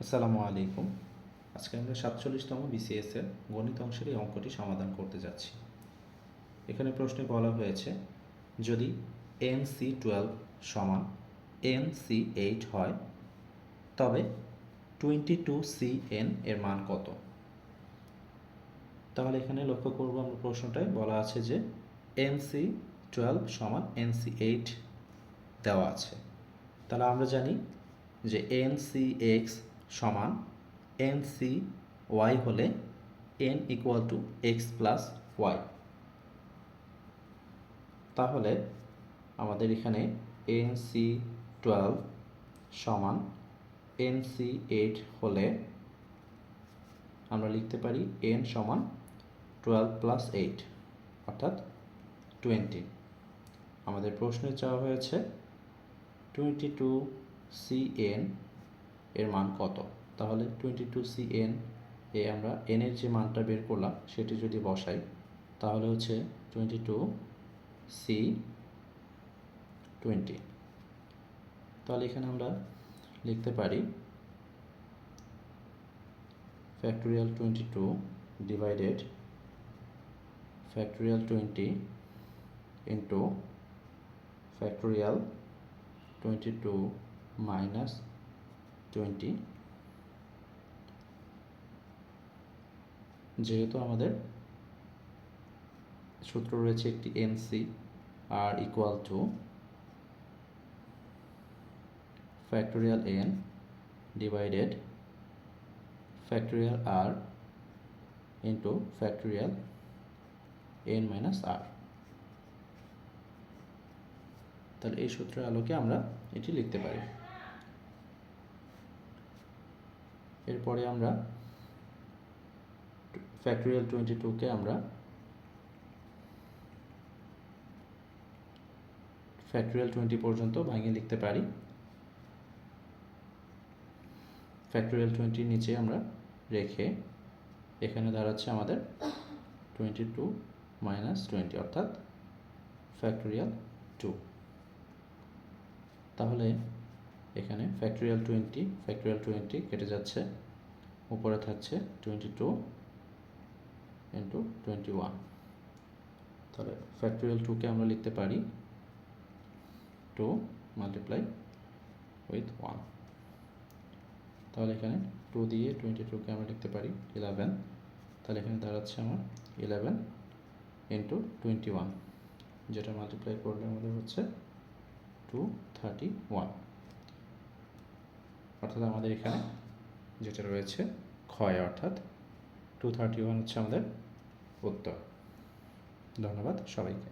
আসসালামু আলাইকুম। আজকে আমরা 47তম বিসিএস এর গণিত অংশের এই অঙ্কটি সমাধান করতে যাচ্ছি। এখানে প্রশ্নে বলা হয়েছে যদি NC12 সমান NC8 হয় তবে 22CN এর মান কত? তাহলে এখানে লক্ষ্য করব আমরা প্রশ্নটায় বলা আছে যে NC12 সমান NC8 দেওয়া আছে। তাহলে আমরা জানি যে NCX সমান NCY হলে N = X + Y। তাহলে আমাদের এখানে NC12 সমান NC8 হলে আমরা লিখতে পারি N সমান 12 + 8 অর্থাৎ 20। আমাদের প্রশ্নে চাওয়া হয়েছে 22CN এর মান কত? তাহলে 22CN এ আমরা n এর যে মানটা বের করলাম সেটি যদি বসাই তাহলে হচ্ছে 22C20। তাহলে এখানে আমরা লিখতে পারি factorial 22 divided factorial 20 into factorial 22 minus 20। যেহেতু আমাদের সূত্র রয়েছে একটি NC আর equal to factorial n divided factorial r into factorial n minus r। তাহলে এই সূত্রের আলোকে আমরা এটি লিখতে পারি। এরপরে আমরা factorial 22 কে আমরা factorial 20 পর্যন্ত ভাঙিয়ে লিখতে পারি। factorial 20 নিচে আমরা রেখে এখানে দাঁড়াচ্ছে আমাদের 22 minus 20 অর্থাৎ factorial 2। তাহলে এখানে factorial 20 কেটে যাচ্ছে, উপরে থাকছে 22 into 21। তাহলে factorial 2 কে আমরা লিখতে পারি 2 multiply with 1। তাহলে এখানে 2 দিয়ে 22 কে আমরা লিখতে পারি 11। তাহলে এখানে দাঁড়াচ্ছে আমার 11 into 21, যেটা মাল্টিপ্লাই করলে আমাদের হচ্ছে 231। অর্থাৎ আমাদের এখানে যেটা রয়েছে ক্ষয় অর্থাৎ 231 হচ্ছে আমাদের উত্তর। ধন্যবাদ সবাইকে।